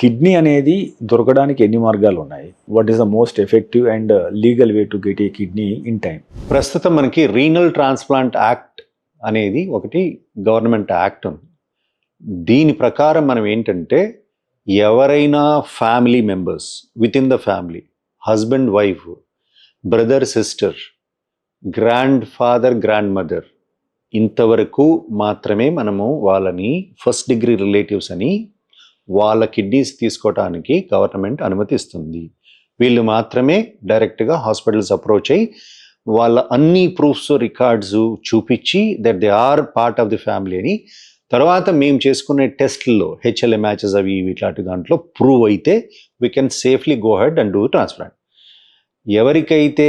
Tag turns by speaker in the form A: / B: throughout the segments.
A: Kidney అనేది దొరకడానికి ఎన్ని మార్గాలు ఉన్నాయి? What is the most effective and legal way to get a kidney in time?
B: ప్రస్తుతం మనకి రీనల్ ట్రాన్స్ప్లాంట్ యాక్ట్ అనేది ఒకటి గవర్నమెంట్ యాక్ట్ ఉంది. దీని ప్రకారం మనం ఏంటంటే ఎవరైనా family members with in the family, husband wife, brother sister, grand father grand mother, ఇంతవరకు మాత్రమే మనము వాళ్ళని ఫస్ట్ డిగ్రీ రిలేటివ్స్ అని వాళ్ళ కిడ్నీస్ తీసుకోవటానికి గవర్నమెంట్ అనుమతిస్తుంది. వీళ్ళు మాత్రమే డైరెక్ట్గా హాస్పిటల్స్ అప్రోచ్ అయ్యి వాళ్ళ అన్ని ప్రూఫ్స్ రికార్డ్స్ చూపించి that they are part of the family అని, తర్వాత మేము చేసుకునే టెస్ట్లో హెచ్ఎల్ఏ మ్యాచెస్ అవి ఇట్లాంటి దాంట్లో ప్రూవ్ అయితే we can safely go ahead and do transplant. ఎవరికైతే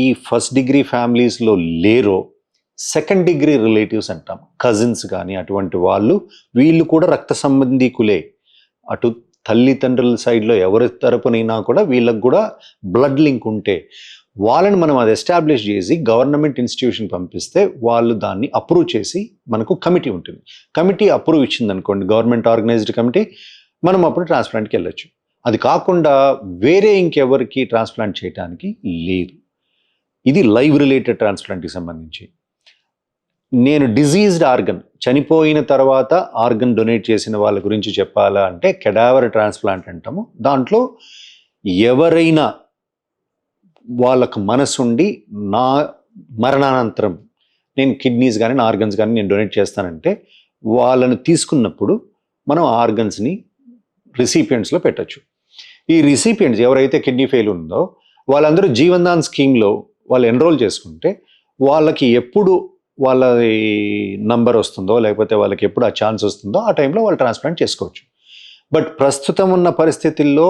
B: ఈ ఫస్ట్ డిగ్రీ ఫ్యామిలీస్లో లేరో సెకండ్ డిగ్రీ రిలేటివ్స్ అంటాం, కజిన్స్ కానీ అటువంటి వీళ్ళు కూడా రక్త సంబంధీకులే. అటు తల్లిదండ్రుల సైడ్లో ఎవరి తరపునైనా కూడా వీళ్ళకి కూడా బ్లడ్ లింక్ ఉంటే వాళ్ళని మనం అది ఎస్టాబ్లిష్ చేసి గవర్నమెంట్ ఇన్స్టిట్యూషన్ పంపిస్తే వాళ్ళు దాన్ని అప్రూవ్ చేసి, మనకు కమిటీ ఉంటుంది, కమిటీ అప్రూవ్ ఇచ్చింది అనుకోండి, గవర్నమెంట్ ఆర్గనైజ్డ్ కమిటీ, మనం అప్పుడు ట్రాన్స్ప్లాంట్కి వెళ్ళొచ్చు. అది కాకుండా వేరే ఇంకెవరికి ట్రాన్స్ప్లాంట్ చేయడానికి లేదు. ఇది లైవ్ రిలేటెడ్ ట్రాన్స్ప్లాంట్కి సంబంధించి. నేను డిజీజ్డ్ ఆర్గన్, చనిపోయిన తర్వాత ఆర్గన్ డొనేట్ చేసిన వాళ్ళ గురించి చెప్పాలా అంటే కెడావర్ ట్రాన్స్ప్లాంట్ అంటాము. దాంట్లో ఎవరైనా వాళ్ళకు మనసుండి నా మరణానంతరం నేను కిడ్నీస్ కానీ నా ఆర్గన్స్ కానీ నేను డొనేట్ చేస్తానంటే వాళ్ళను తీసుకున్నప్పుడు మనం ఆర్గన్స్ని రిసిపియంట్స్లో పెట్టచ్చు. ఈ రిసిపియంట్స్ ఎవరైతే కిడ్నీ ఫెయిల్ ఉందో వాళ్ళందరూ జీవన్దాన్ స్కీమ్లో వాళ్ళు ఎన్రోల్ చేసుకుంటే వాళ్ళకి ఎప్పుడు వాళ్ళ నంబర్ వస్తుందో లేకపోతే వాళ్ళకి ఎప్పుడు ఆ ఛాన్స్ వస్తుందో ఆ టైంలో వాళ్ళు ట్రాన్స్ప్లాంట్ చేసుకోవచ్చు. బట్ ప్రస్తుతం ఉన్న పరిస్థితుల్లో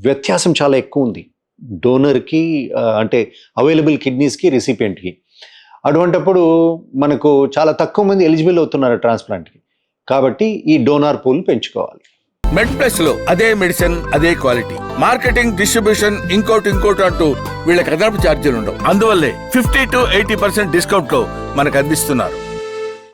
B: వ్యత్యాసం చాలా ఎక్కువ ఉంది డోనర్కి, అంటే అవైలబుల్ కిడ్నీస్కి, రిసిపియంట్కి. అటువంటప్పుడు మనకు చాలా తక్కువ మంది ఎలిజిబుల్ అవుతున్నారు ట్రాన్స్ప్లాంట్కి. కాబట్టి ఈ డోనార్ పూల్ పెంచుకోవాలి.
C: మెడ్ ప్లస్ లో అదే మెడిసిన్ అదే క్వాలిటీ, మార్కెటింగ్, డిస్ట్రిబ్యూషన్, ఇంకోటి అంటూ వీళ్ళకి అదనపు ఛార్జీలు ఉండవు. అందువల్లే 50 to 80% డిస్కౌంట్ లో మనకు అందిస్తున్నారు.